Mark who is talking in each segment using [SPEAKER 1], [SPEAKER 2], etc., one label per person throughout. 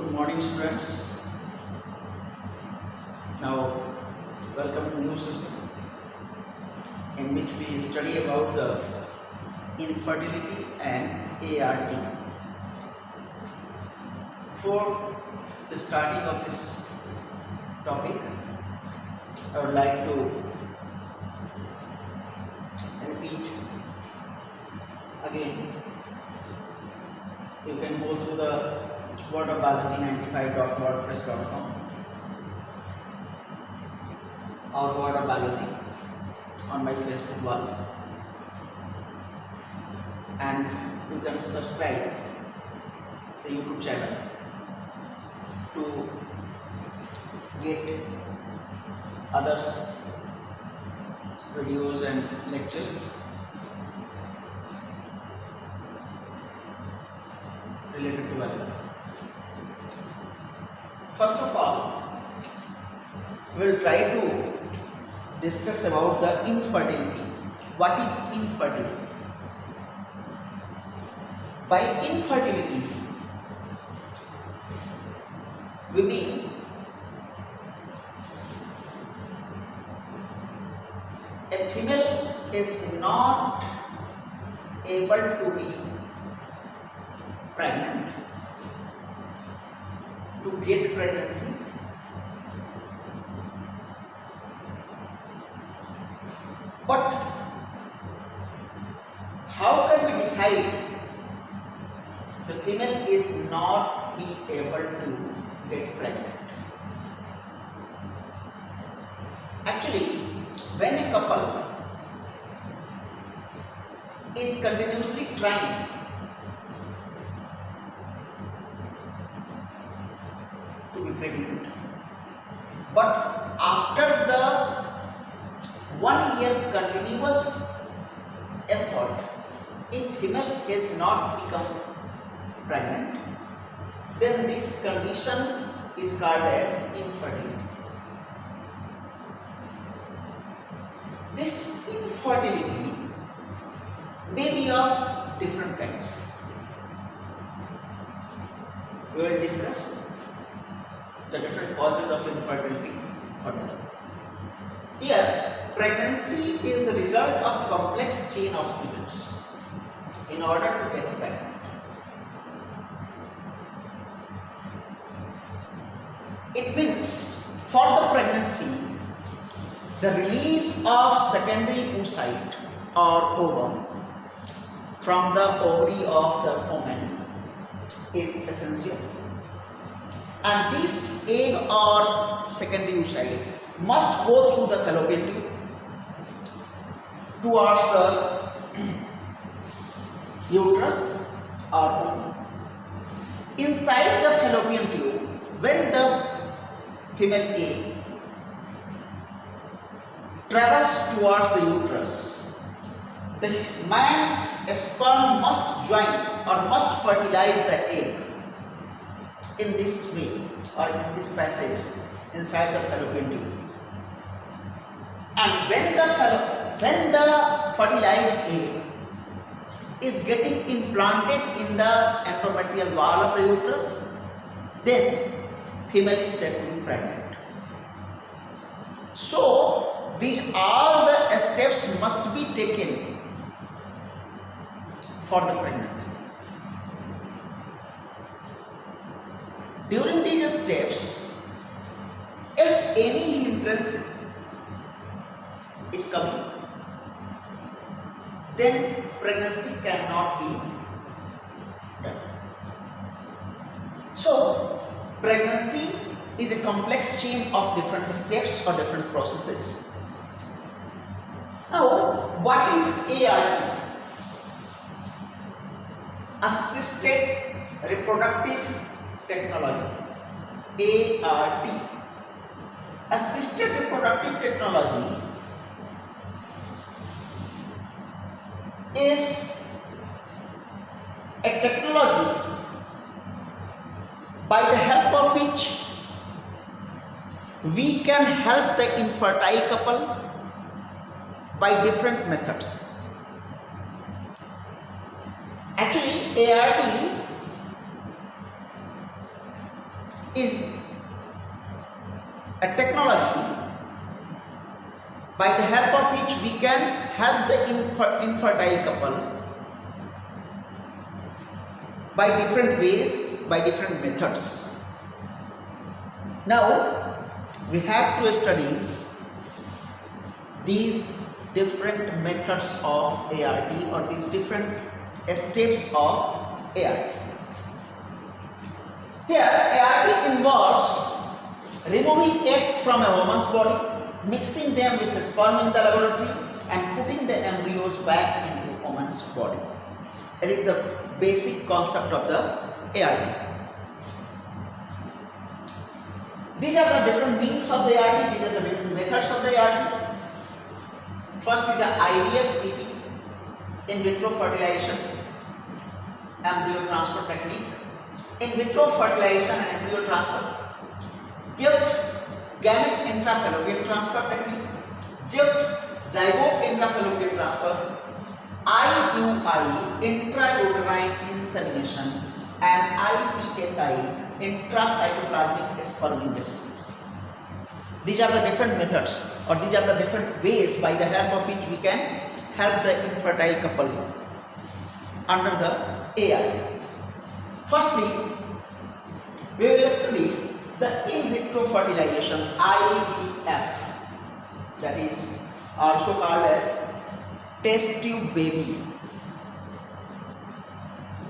[SPEAKER 1] Good morning, students. Now, welcome to new session in which we study about the infertility and ART. Before the starting of this topic, I would like to repeat again. You can go through the wordofbiology95.wordpress.com or Word of Biology on my Facebook wall, and you can subscribe the YouTube channel to get others videos and lectures related to biology. First of all, we will try to discuss about the infertility. What is infertility? By infertility, we mean a female is not able to be pregnant, to get pregnancy, but how can we decide the female is not be able to get pregnant? Actually, when a couple is continuously trying to be pregnant, but after the 1 year continuous effort, if female is not become pregnant, then this condition is called as infertility. This infertility may be of different kinds. We will discuss the different causes of infertility further. Here, pregnancy is the result of complex chain of events in order to get pregnant. It means for the pregnancy, the release of secondary oocyte or ovum from the ovary of the woman is essential. And this egg or secondary oocyte must go through the fallopian tube towards the uterus or womb. Inside the fallopian tube, when the female egg travels towards the uterus, the man's sperm must join or must fertilize the egg in this way or in this passage inside the fallopian tube. And when the fertilized egg is getting implanted in the endometrial wall of the uterus, then female is said to be pregnant. So these all the steps must be taken for the pregnancy. During these steps, if any hindrance is coming, then pregnancy cannot be done. So, pregnancy is a complex chain of different steps or different processes. Now, what is ART? Assisted reproductive technology. ART. Assisted reproductive technology is a technology by the help of which we can help the infertile couple by different methods. Actually, ART is a technology by the help of which we can help the infertile couple by different ways, by different methods. Now we have to study these different methods of ART or these different steps of ART. Here ART involves removing eggs from a woman's body, mixing them with the sperm in the laboratory and putting the embryos back into a woman's body. It is the basic concept of the ART. These are the different means of the ART, these are the different methods of the ART. First is the IVF ET, in vitro fertilization, embryo transfer technique. In vitro fertilization and embryo transfer, gift gamete intrafallopian transfer technique, gift zygote intrafallopian transfer, IUI intrauterine insemination, and ICSI intracytoplasmic sperm injections. These are the different methods or these are the different ways by the help of which we can help the infertile couple under the ART. Firstly, we will study the in vitro fertilization IVF, that is also called as test tube baby.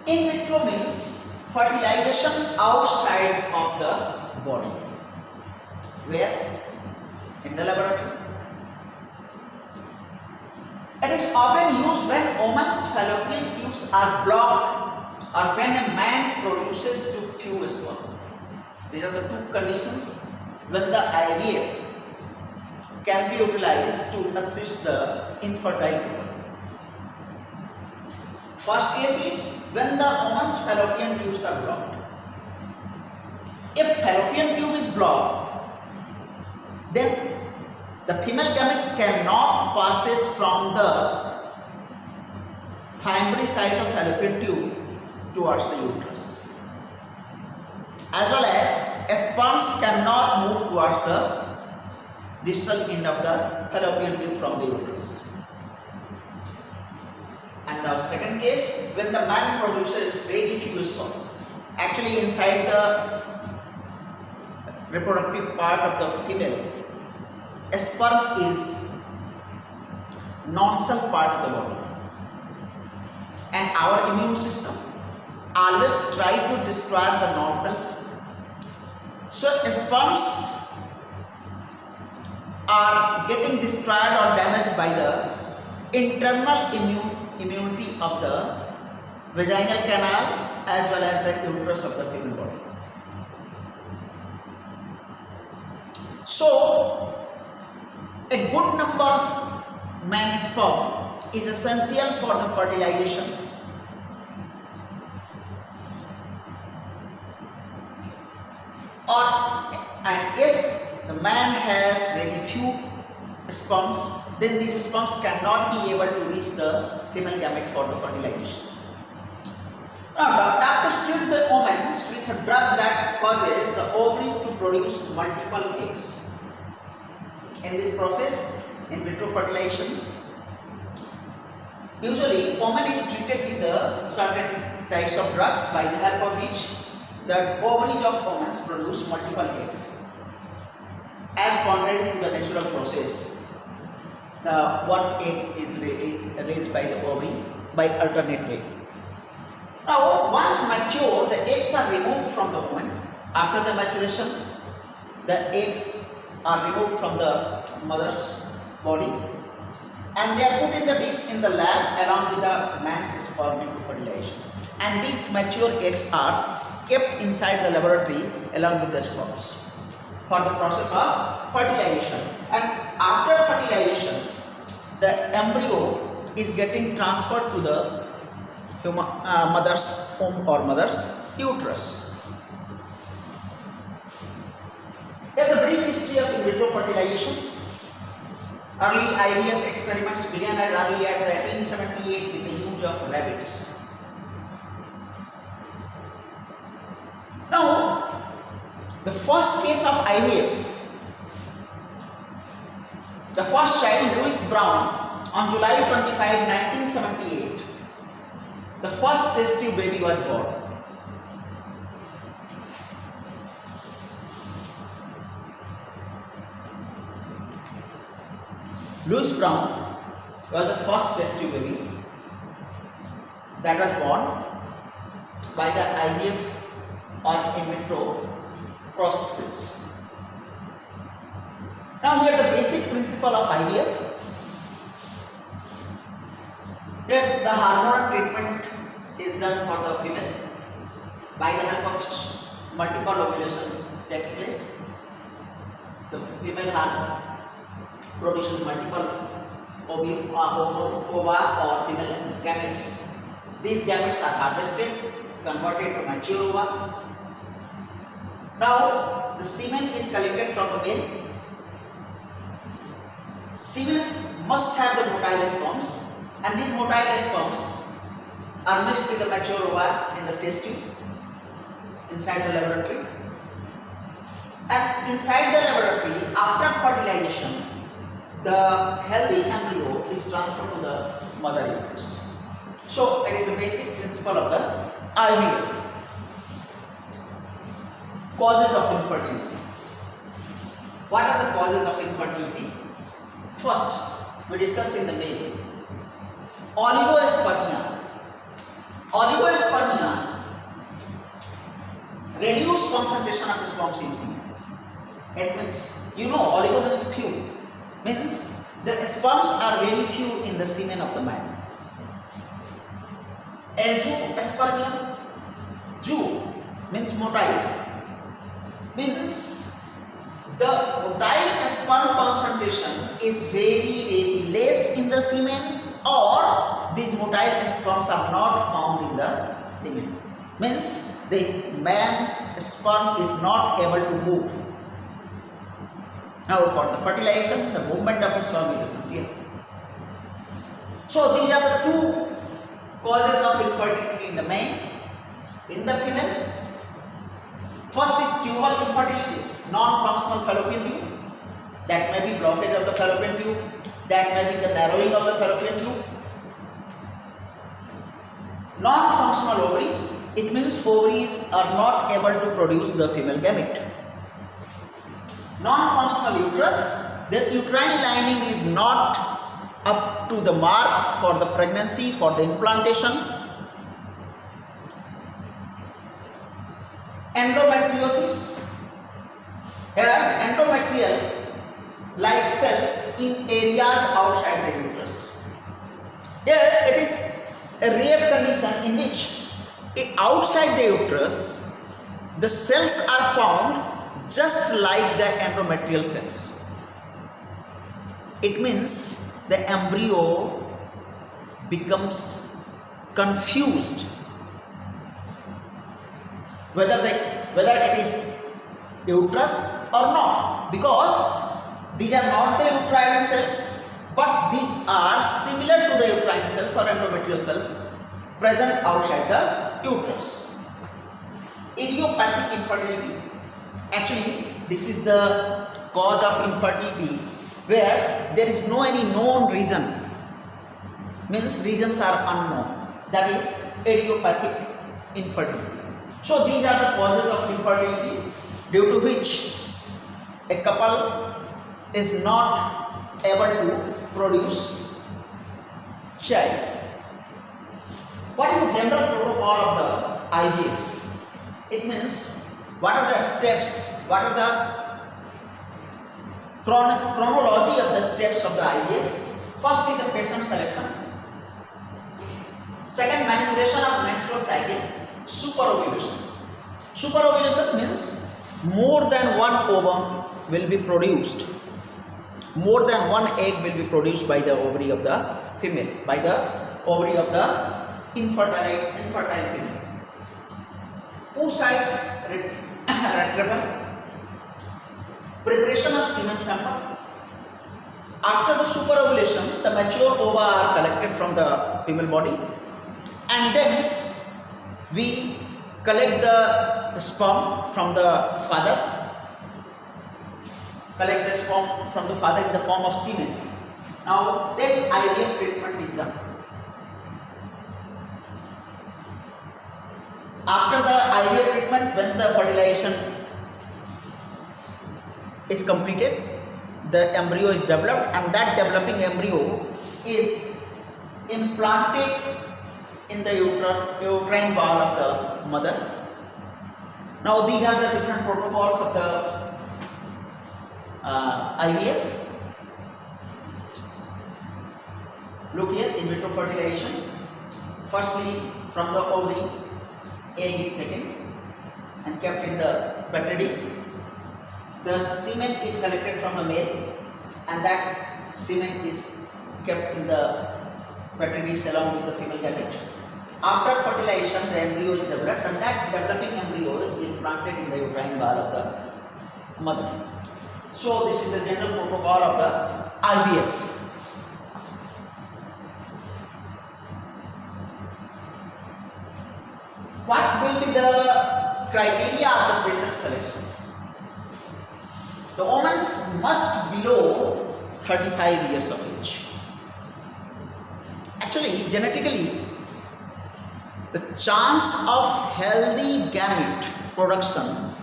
[SPEAKER 1] In vitro means fertilization outside of the body. Where? In the laboratory. It is often used when women's fallopian tubes are blocked or when a man produces too few sperm. These are the two conditions when the IVF can be utilized to assist the infertile couple. First case is when the woman's fallopian tubes are blocked. If fallopian tube is blocked, then the female gamete cannot passes from the primary side of fallopian tube towards the uterus, as well as sperms cannot move towards the distal end of the fallopian tube from the uterus. And the second case, when the man produces very few sperm, actually inside the reproductive part of the female, sperm is non-self part of the body, and our immune system always try to destroy the non-self. So sperms are getting destroyed or damaged by the internal immunity of the vaginal canal as well as the uterus of the female body. So a good number of man sperm is essential for the fertilization. And if the man has very few sperms, then these sperms cannot be able to reach the female gamete for the fertilization. Now, doctors treat the women with a drug that causes the ovaries to produce multiple eggs. In this process, in vitro fertilization, usually woman is treated with certain types of drugs by the help of which the ovaries of women produce multiple eggs. As contrary to the natural process, the one egg is raised by the ovary by alternate way. Now, once mature, the eggs are removed from the woman. After the maturation, the eggs are removed from the mother's body and they are put in the dish in the lab along with the man's sperm into fertilization. And these mature eggs are kept inside the laboratory along with the sperms for the process of fertilization. And after fertilization, the embryo is getting transferred to the mother's womb or mother's uterus. Here's the brief history of in vitro fertilization. Early IVF experiments began as early as 1878 with the use of rabbits. Now, the The first case of IVF, the first child, Louis Brown, on July 25, 1978, the first test tube baby was born. Louis Brown was the first test tube baby that was born by the IVF or in vitro processes. Now here the basic principle of IVF. Here the hormonal treatment is done for the female by the help of multiple ovulation takes place. The female hormone produces multiple ova or female gametes. These gametes are harvested, converted to mature ova. Now the semen is collected from the male. Semen must have the motile sperms, and these motile sperms are mixed with the mature ova in the test tube inside the laboratory. And inside the laboratory, after fertilization, the healthy embryo is transferred to the mother uterus. So it is the basic principle of the IVF. Causes of infertility. What are the causes of infertility? First, we discuss in the males. Oligospermia. Oligospermia, reduced concentration of sperms in semen. It means, oligo means few. Means the sperms are very few in the semen of the man. Azoospermia. Zoo means motile. Means the motile sperm concentration is very less in the semen, or these motile sperms are not found in the semen. Means the man sperm is not able to move. Now for the fertilization, the movement of the sperm is essential. So these are the two causes of infertility in the male. In the female, first is tubal infertility, non-functional fallopian tube. That may be blockage of the fallopian tube, that may be the narrowing of the fallopian tube. Non-functional ovaries, it means ovaries are not able to produce the female gamete. Non-functional uterus, the uterine lining is not up to the mark for the pregnancy, for the implantation. Endometriosis, here endometrial like cells in areas outside the uterus. Here it is a rare condition in which outside the uterus the cells are found just like the endometrial cells. It means the embryo becomes confused whether it is uterus or not, because these are not the uterine cells, but these are similar to the uterine cells or endometrial cells present outside the uterus. Idiopathic infertility. Actually, this is the cause of infertility where there is no any known reason. Means reasons are unknown. That is idiopathic infertility. So these are the causes of infertility due to which a couple is not able to produce child. What is the general protocol of the IVF? It means what are the steps, what are the chronology of the steps of the IVF. First is the patient selection. Second, manipulation of menstrual cycle. Superovulation. Superovulation means more than one ovum will be produced. More than one egg will be produced by the ovary of the female, by the ovary of the infertile female. Oocyte retrieval. Preparation of semen sample. After the superovulation, the mature ova are collected from the female body, and then we collect the sperm from the father collect the sperm from the father in the form of semen. Now then IVF treatment is done. After the IVF treatment, when the fertilization is completed, the embryo is developed, and that developing embryo is implanted in the uterine wall of the mother. Now these are the different protocols of the IVF. Look here, in vitro fertilization. Firstly, from the ovary, egg is taken and kept in the petri dish. The semen is collected from the male, and that semen is kept in the petri dish along with the female gamete. After fertilization, the embryo is developed, and that developing embryo is implanted in the uterine wall of the mother. So this is the general protocol of the IVF. What will be the criteria of the patient selection? The woman must be below 35 years of age. Actually, genetically, the chance of healthy gamete production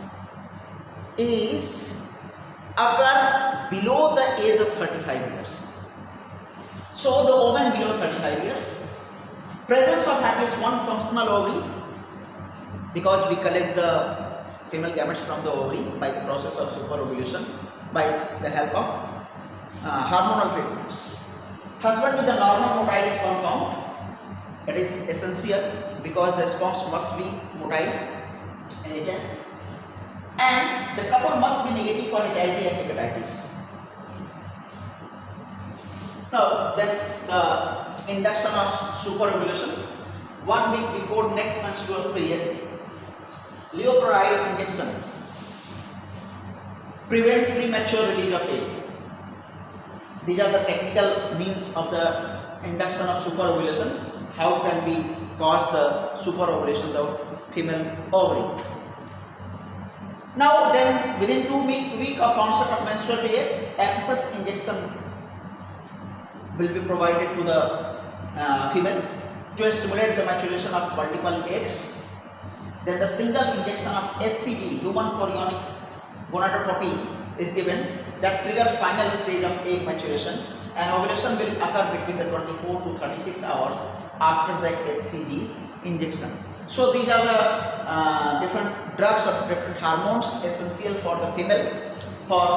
[SPEAKER 1] is occur below the age of 35 years. So the woman below 35 years, presence of at least one functional ovary, because we collect the female gametes from the ovary by the process of superovulation by the help of hormonal treatments. Husband with the normal motile sperm count, it is essential because the sperms must be motile in nature, and the couple must be negative for HIV and hepatitis. Now then the induction of superovulation 1 week before next menstrual period. Leuprolide injection prevent premature release of egg. These are the technical means of the induction of superovulation. How can we cause the superovulation of female ovary? Now then, within 2 weeks of onset of menstrual period, access injection will be provided to the female to stimulate the maturation of multiple eggs. Then the single injection of HCG, human chorionic gonadotropin, is given that triggers final stage of egg maturation, and ovulation will occur between the 24 to 36 hours after the HCG injection. So these are the different drugs or different hormones essential for the female for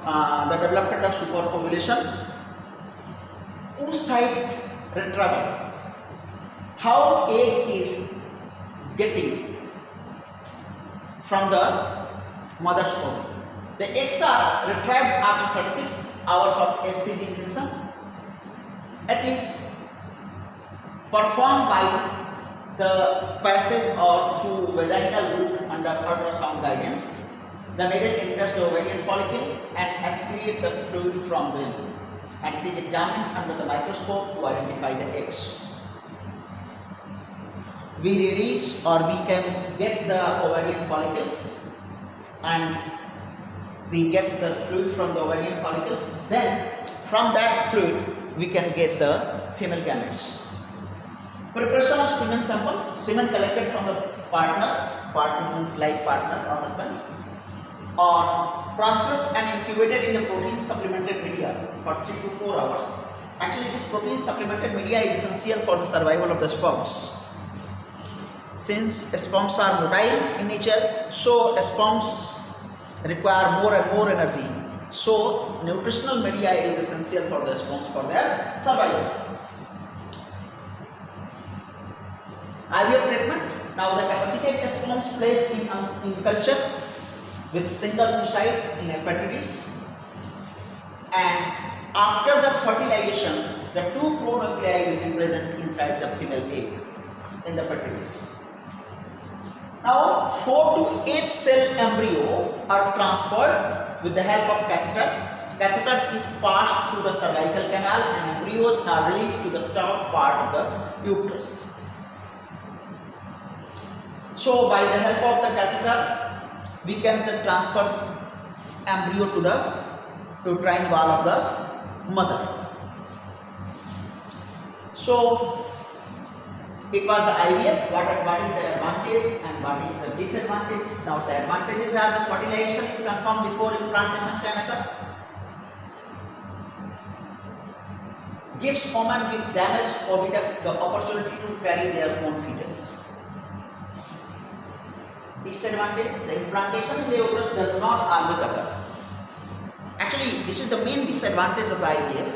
[SPEAKER 1] the development of superovulation. Oocyte retrieval. How egg is getting from the mother's ovary. The eggs are retrieved after 36 hours of HCG injection. It is performed by the passage or through vaginal route under ultrasound guidance. The needle enters the ovarian follicle and excretes the fluid from them, and it is examined under the microscope to identify the eggs. We release or we can get the ovarian follicles, and we get the fluid from the ovarian follicles. Then from that fluid we can get the female gametes. Preparation of semen sample. Semen collected from the partner means like partner or husband, or processed and incubated in the protein supplemented media for 3 to 4 hours. Actually, this protein supplemented media is essential for the survival of the sperms. Since sperms are motile in nature, so sperms require more and more energy. So nutritional media is essential for the sperms for their survival. IVF treatment. Now the capacitated sperms placed in culture with single oocyte in a petri dish, and after the fertilization, the 2 pronuclei will be present inside the female egg in the petri dish. Now 4 to 8 cell embryo are transferred with the help of catheter. Catheter is passed through the cervical canal and embryos are released to the top part of the uterus. So by the help of the catheter, we can transfer embryo to the uterine wall of the mother. So it was the IVF. What is the advantage and what is the disadvantage? Now the advantages are the fertilization is confirmed before implantation can occur. Gives women with damaged oviduct the opportunity to carry their own fetus. Disadvantage: the implantation in the uterus does not always occur. Actually, this is the main disadvantage of IVF.